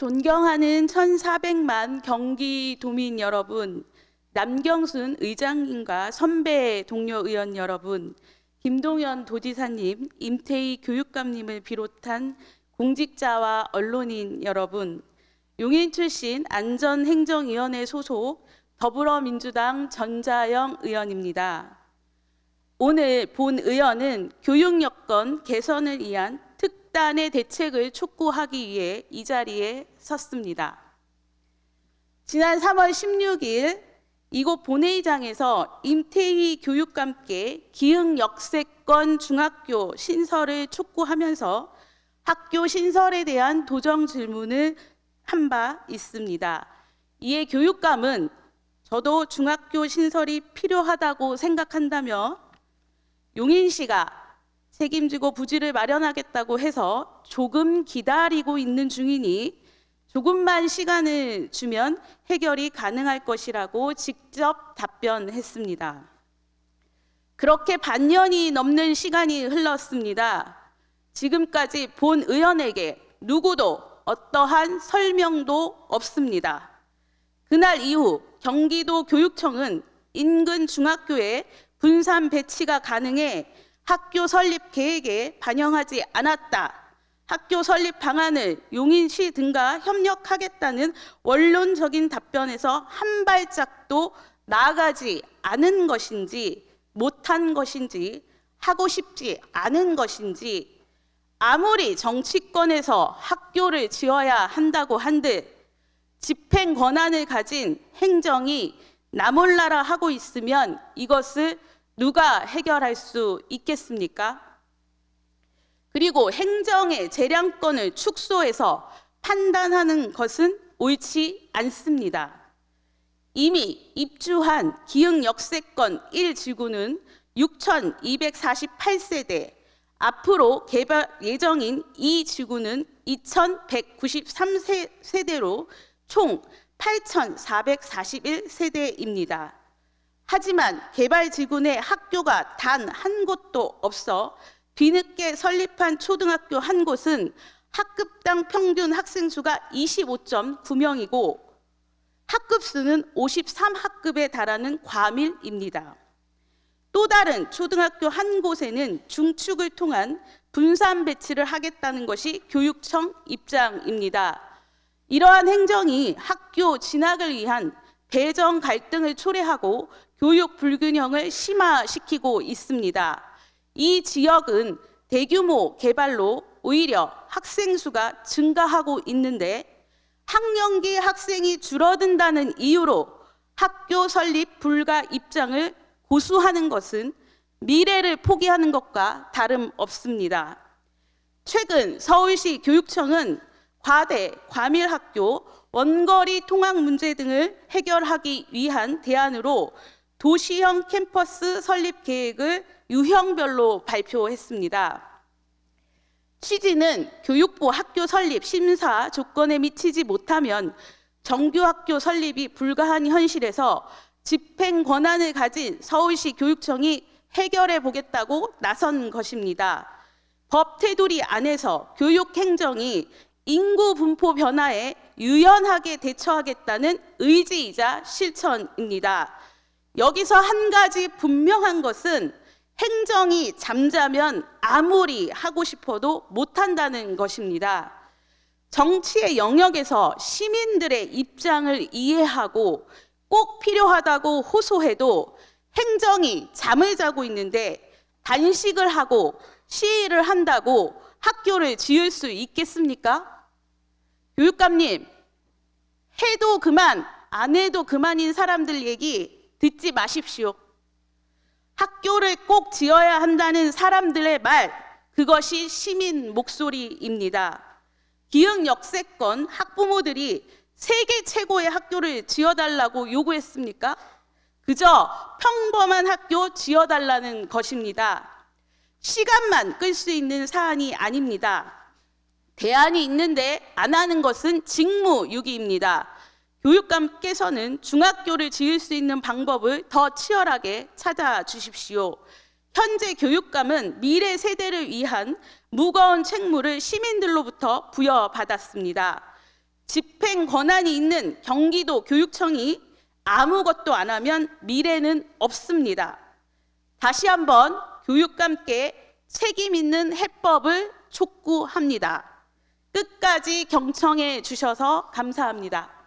존경하는 1400만 경기도민 여러분, 남경순 의장님과 선배 동료 의원 여러분, 김동연 도지사님, 임태희 교육감님을 비롯한 공직자와 언론인 여러분, 용인 출신 안전행정위원회 소속 더불어민주당 전자영 의원입니다. 오늘 본 의원은 교육 여건 개선을 위한 특단의 대책을 촉구하기 위해 이 자리에 섰습니다. 지난 3월 16일 이곳 본회의장에서 임태희 교육감께 기흥 역세권 중학교 신설을 촉구하면서 학교 신설에 대한 도정 질문을 한 바 있습니다. 이에 교육감은 저도 중학교 신설이 필요하다고 생각한다며 용인시가 책임지고 부지를 마련하겠다고 해서 조금 기다리고 있는 중이니 조금만 시간을 주면 해결이 가능할 것이라고 직접 답변했습니다. 그렇게 반년이 넘는 시간이 흘렀습니다. 지금까지 본 의원에게 누구도 어떠한 설명도 없습니다. 그날 이후 경기도 교육청은 인근 중학교에 분산 배치가 가능해 학교 설립 계획에 반영하지 않았다. 학교 설립 방안을 용인시 등과 협력하겠다는 원론적인 답변에서 한 발짝도 나아가지 않은 것인지, 못한 것인지, 하고 싶지 않은 것인지, 아무리 정치권에서 학교를 지어야 한다고 한들 집행 권한을 가진 행정이 나몰라라 하고 있으면 이것을 누가 해결할 수 있겠습니까? 그리고 행정의 재량권을 축소해서 판단하는 것은 옳지 않습니다. 이미 입주한 기흥 역세권 1지구는 6,248세대, 앞으로 개발 예정인 2지구는 2,193세대로 총 8,441세대입니다. 하지만 개발지구 내 학교가 단 한 곳도 없어 뒤늦게 설립한 초등학교 한 곳은 학급당 평균 학생 수가 25.9명이고 학급 수는 53학급에 달하는 과밀입니다. 또 다른 초등학교 한 곳에는 중축을 통한 분산 배치를 하겠다는 것이 교육청 입장입니다. 이러한 행정이 학교 진학을 위한 배정 갈등을 초래하고 교육 불균형을 심화시키고 있습니다. 이 지역은 대규모 개발로 오히려 학생 수가 증가하고 있는데 학령기 학생이 줄어든다는 이유로 학교 설립 불가 입장을 고수하는 것은 미래를 포기하는 것과 다름없습니다. 최근 서울시 교육청은 과대, 과밀학교, 원거리 통학 문제 등을 해결하기 위한 대안으로 도시형 캠퍼스 설립 계획을 유형별로 발표했습니다. 취지는 교육부 학교 설립 심사 조건에 미치지 못하면 정규학교 설립이 불가한 현실에서 집행 권한을 가진 서울시 교육청이 해결해 보겠다고 나선 것입니다. 법 테두리 안에서 교육 행정이 인구 분포 변화에 유연하게 대처하겠다는 의지이자 실천입니다. 여기서 한 가지 분명한 것은 행정이 잠자면 아무리 하고 싶어도 못한다는 것입니다. 정치의 영역에서 시민들의 입장을 이해하고 꼭 필요하다고 호소해도 행정이 잠을 자고 있는데 단식을 하고 시위를 한다고 학교를 지을 수 있겠습니까? 교육감님, 해도 그만, 안 해도 그만인 사람들 얘기 듣지 마십시오. 학교를 꼭 지어야 한다는 사람들의 말, 그것이 시민 목소리입니다. 기흥 역세권 학부모들이 세계 최고의 학교를 지어달라고 요구했습니까? 그저 평범한 학교 지어달라는 것입니다. 시간만 끌 수 있는 사안이 아닙니다. 대안이 있는데 안 하는 것은 직무유기입니다. 교육감께서는 중학교를 지을 수 있는 방법을 더 치열하게 찾아주십시오. 현재 교육감은 미래 세대를 위한 무거운 책무를 시민들로부터 부여받았습니다. 집행 권한이 있는 경기도 교육청이 아무것도 안 하면 미래는 없습니다. 다시 한번 교육과 함께 책임 있는 해법을 촉구합니다. 끝까지 경청해 주셔서 감사합니다.